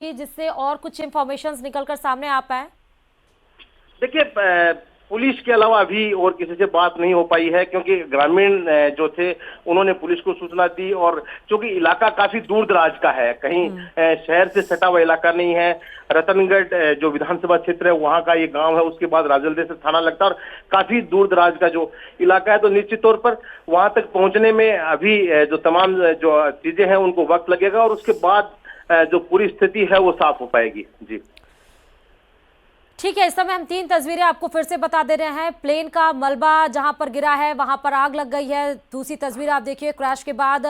कि जिससे और कुछ इंफॉर्मेशंस निकल कर सामने आ पाए? देखिए, पुलिस के अलावा अभी और किसी से बात नहीं हो पाई है, क्योंकि ग्रामीण जो थे उन्होंने पुलिस को सूचना दी। और चूंकि इलाका काफी दूर दराज का है, कहीं शहर से सटा हुआ इलाका नहीं है। रतनगढ़ जो विधानसभा क्षेत्र है वहां का ये गांव है, उसके बाद राजलदे से थाना लगता है और काफी दूर दराज का जो इलाका है, तो निश्चित तौर पर वहां तक पहुंचने में अभी जो तमाम जो चीजें हैं उनको वक्त लगेगा और उसके बाद जो पूरी स्थिति है वो साफ हो पाएगी। जी ठीक है, इस समय हम 3 तस्वीरें आपको फिर से बता दे रहे हैं। प्लेन का मलबा जहां पर गिरा है वहां पर आग लग गई है। दूसरी तस्वीर आप देखिए, क्रैश के बाद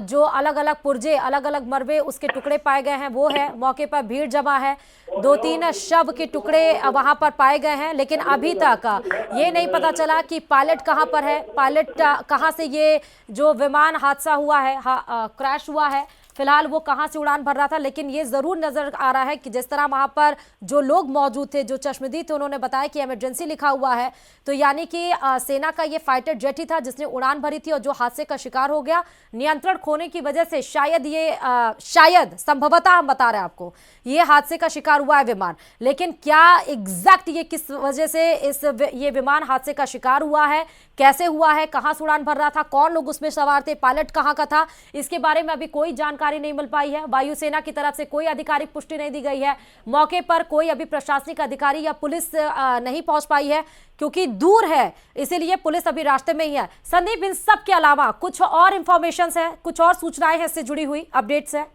जो अलग अलग पुर्जे, अलग अलग मलबे, उसके टुकड़े पाए गए हैं वो है। मौके पर भीड़ जमा है, 2-3 शव के टुकड़े वहां पर पाए गए हैं, लेकिन अभी तक ये नहीं पता चला कि पायलट कहां पर है, पायलट कहां से ये जो विमान हादसा हुआ है, क्रैश हुआ है, फिलहाल वो कहां से उड़ान भर रहा था। लेकिन ये जरूर नजर आ रहा है कि जिस तरह वहां पर जो लोग मौजूद थे, जो चश्मदीद थे, उन्होंने बताया कि इमरजेंसी लिखा हुआ है, तो यानी कि सेना का ये फाइटर जेट ही था जिसने उड़ान भरी थी और जो हादसे का शिकार हो गया। नियंत्रण खोने की वजह से शायद ये शायद संभवतः हम बता रहे हैं आपको, ये हादसे का शिकार हुआ है विमान। लेकिन क्या एग्जैक्ट ये किस वजह से ये विमान हादसे का शिकार हुआ है, कैसे हुआ है, कहां से उड़ान भर रहा था, कौन लोग उसमें सवार थे, पायलट कहां का था, इसके बारे में अभी कोई जानकारी नहीं मिल पाई है। वायुसेना की तरफ से कोई आधिकारिक पुष्टि नहीं दी गई है। मौके पर कोई अभी प्रशासनिक अधिकारी या पुलिस नहीं पहुंच पाई है, क्योंकि दूर है, इसीलिए पुलिस अभी रास्ते में ही है। संदीप, इन सब के अलावा कुछ और इंफॉर्मेशन है, कुछ और सूचनाएं हैं इससे जुड़ी हुई, अपडेट्स है?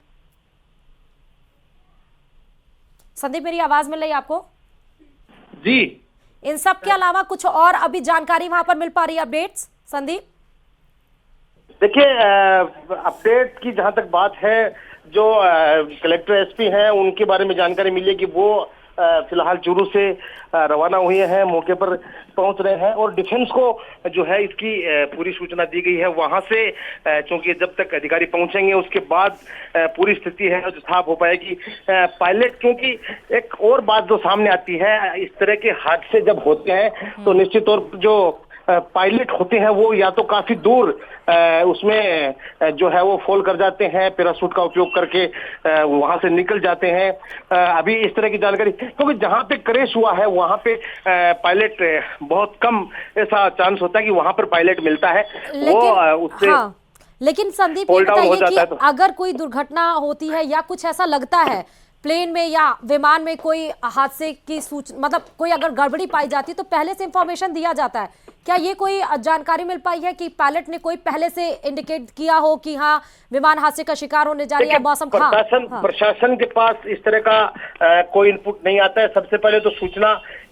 संदीप, मेरी आवाज मिल रही है आपको? जी इन सब के अलावा कुछ और अभी जानकारी वहां पर मिल पा रही है, अपडेट्स संदीप? देखिए, अपडेट की जहां तक बात है, जो कलेक्टर एसपी हैं उनके बारे में जानकारी मिली है कि वो फिलहाल चूरू से रवाना हुए हैं, मौके पर पहुंच रहे हैं और डिफेंस को जो है इसकी पूरी सूचना दी गई है। वहां से चूंकि जब तक अधिकारी पहुंचेंगे उसके बाद पूरी स्थिति है जो साफ हो पाएगी। पायलट, क्योंकि एक और बात जो सामने आती है, इस तरह के हादसे जब होते हैं तो निश्चित तौर पर जो पायलट होते हैं वो या तो काफी दूर उसमें जो है वो फॉल कर जाते हैं, पैराशूट का उपयोग करके वहां से निकल जाते हैं। अभी इस तरह की जानकारी, क्योंकि जहां पे क्रैश हुआ है वहां पे पायलट बहुत कम ऐसा चांस होता है कि वहां पर पायलट मिलता है, वो उससे हाँ, लेकिन संदीप ये फॉल डाउन हो बताइए कि जाता है। तो अगर कोई दुर्घटना होती है या कुछ ऐसा लगता है प्लेन में या विमान में, कोई हादसे की मतलब कोई अगर गड़बड़ी पाई जाती है, तो पहले से इंफॉर्मेशन दिया जाता है। क्या ये कोई जानकारी मिल पाई है कि पायलट ने कोई पहले से इंडिकेट किया हो कि हाँ विमान हादसे का शिकार होने जा रही है, मौसम? प्रशासन के पास इस तरह का कोई इनपुट नहीं आता है। सबसे पहले तो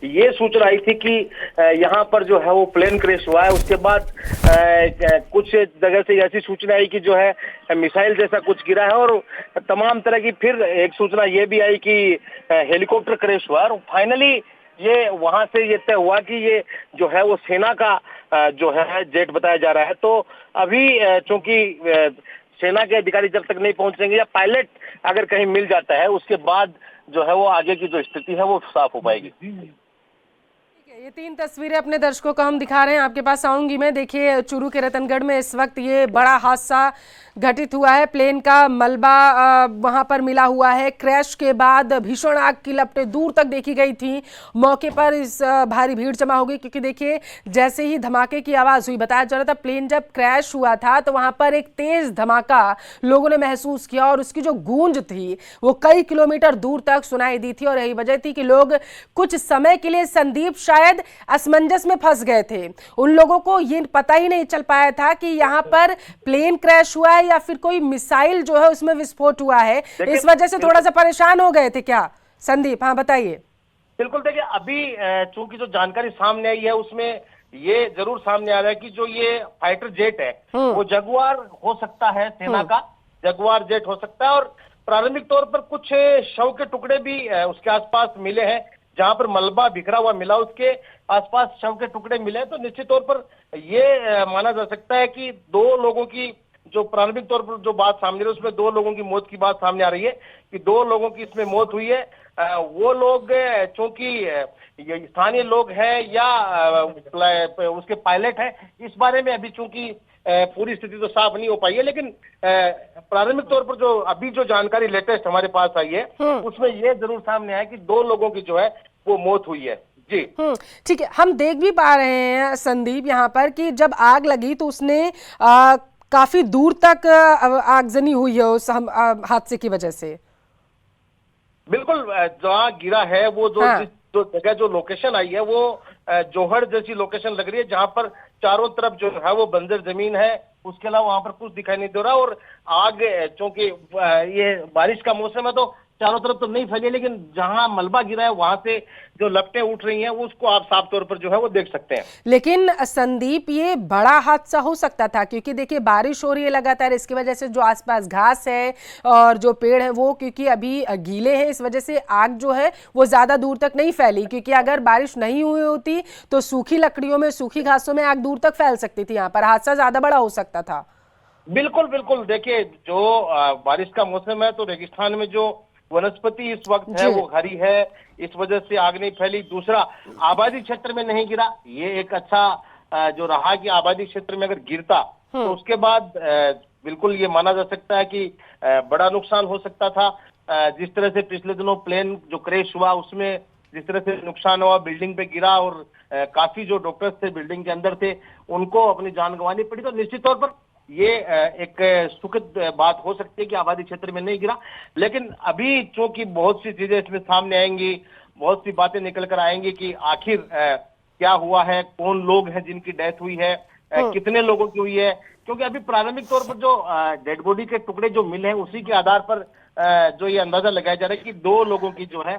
ये सूचना आई थी कि यहाँ पर जो है वो प्लेन क्रैश हुआ है। उसके बाद कुछ जगह से ऐसी सूचना आई कि जो है मिसाइल जैसा कुछ गिरा है, और तमाम तरह की फिर एक सूचना ये भी आई कि हेलीकॉप्टर क्रैश हुआ है। और फाइनली ये वहां से ये तय हुआ कि ये जो है वो सेना का जो है जेट बताया जा रहा है। तो अभी चूंकि सेना के अधिकारी जब तक नहीं पहुंचेंगे या पायलट अगर कहीं मिल जाता है, उसके बाद जो है वो आगे की जो स्थिति है वो साफ हो पाएगी। ये 3 तस्वीरें अपने दर्शकों को हम दिखा रहे हैं, आपके पास आऊंगी मैं। देखिए, चूरू के रतनगढ़ में इस वक्त ये बड़ा हादसा घटित हुआ है। प्लेन का मलबा वहां पर मिला हुआ है। क्रैश के बाद भीषण आग की लपटें दूर तक देखी गई थी। मौके पर इस भारी भीड़ जमा हो गई, क्योंकि देखिए जैसे ही धमाके की आवाज हुई, बताया जा रहा था प्लेन जब क्रैश हुआ था तो वहां पर एक तेज धमाका लोगों ने महसूस किया और उसकी जो गूंज थी वो कई किलोमीटर दूर तक सुनाई दी थी। और यही वजह थी कि लोग कुछ समय के लिए, संदीप, शायद असमंजस में फंस गए थे। उन लोगों को ये पता ही नहीं चल पाया था कि यहाँ पर प्लेन क्रैश हुआ है या फिर कोई मिसाइल जो है उसमें विस्फोट हुआ है। इस वजह से थोड़ा सा परेशान हो गए थे क्या संदीप? हाँ, बताइए। बिल्कुल, देखिए अभी चूंकि जो जानकारी सामने आई है उसमें ये जरूर सामने आ रहा है कि जो ये फाइटर जेट है वो जगुआर हो सकता है, सेना का जगुआर जेट हो सकता है। और प्रारंभिक तौर पर कुछ शव के टुकड़े भी उसके आसपास मिले हैं, जहां पर मलबा बिखरा हुआ मिला उसके आसपास शव के टुकड़े मिले। तो निश्चित तौर पर ये माना जा सकता है कि 2 लोगों की जो प्रारंभिक तौर पर जो बात सामने रही उसमें 2 लोगों की मौत की बात सामने आ रही है कि 2 लोगों की इसमें मौत हुई है। वो लोग चूंकि ये स्थानीय लोग हैं या उसके पायलट हैं, इस बारे में अभी चूंकि पूरी स्थिति तो साफ नहीं हो पाई है, लेकिन प्रारंभिक तौर पर जो अभी जो जानकारी लेटेस्ट हमारे पास आई है उसमें ये जरूर सामने आया कि 2 लोगों की जो है वो मौत हुई है। जी ठीक है, हम देख भी पा रहे हैं संदीप यहाँ पर कि जब आग लगी तो उसने काफी दूर तक आगजनी हुई है उस हादसे की वजह से। बिल्कुल, जहाँ गिरा है वो जो हाँ। जिस जो जगह जो लोकेशन आई है वो जोहड़ जैसी लोकेशन लग रही है, जहां पर चारों तरफ जो है वो बंजर जमीन है, उसके अलावा वहां पर कुछ दिखाई नहीं दे रहा। और आग चूंकि ये बारिश का मौसम है तो चारों तरफ तो नहीं फैली, लेकिन जहां मलबा गिरा है वहां से जो लपटें उठ रही हैं उसको आप साफ तौर पर जो है वो देख सकते हैं। लेकिन संदीप ये बड़ा हादसा हो सकता था, क्योंकि देखिए बारिश हो रही है लगातार, इसकी वजह से जो आसपास घास है और जो पेड़ है वो क्योंकि अभी गीले हैं, इस वजह से आग जो है वो ज्यादा दूर तक नहीं फैली। क्योंकि अगर बारिश नहीं हुई होती तो सूखी लकड़ियों में, सूखी घासों में आग दूर तक फैल सकती थी, यहाँ पर हादसा ज्यादा बड़ा हो सकता था। बिल्कुल बिल्कुल, देखिए जो बारिश का मौसम है तो रेगिस्तान में जो वनस्पति इस वक्त है वो हरी है, इस वजह से आग नहीं फैली। दूसरा, आबादी क्षेत्र में नहीं गिरा, ये एक अच्छा जो रहा कि आबादी क्षेत्र में अगर गिरता तो उसके बाद बिल्कुल ये माना जा सकता है कि बड़ा नुकसान हो सकता था। जिस तरह से पिछले दिनों प्लेन जो क्रैश हुआ उसमें जिस तरह से नुकसान हुआ, बिल्डिंग पे गिरा और काफी जो डॉक्टर्स थे बिल्डिंग के अंदर थे उनको अपनी जान गंवानी पड़ी, तो निश्चित तौर पर ये एक सुखद बात हो सकती है कि आबादी क्षेत्र में नहीं गिरा। लेकिन अभी चूंकि बहुत सी चीजें इसमें सामने आएंगी, बहुत सी बातें निकल कर आएंगी कि आखिर क्या हुआ है, कौन लोग हैं जिनकी डेथ हुई है, कितने लोगों की हुई है। क्योंकि अभी प्रारंभिक तौर पर जो डेड बॉडी के टुकड़े जो मिले हैं उसी के आधार पर जो ये अंदाजा लगाया जा रहा है कि 2 लोगों की जो है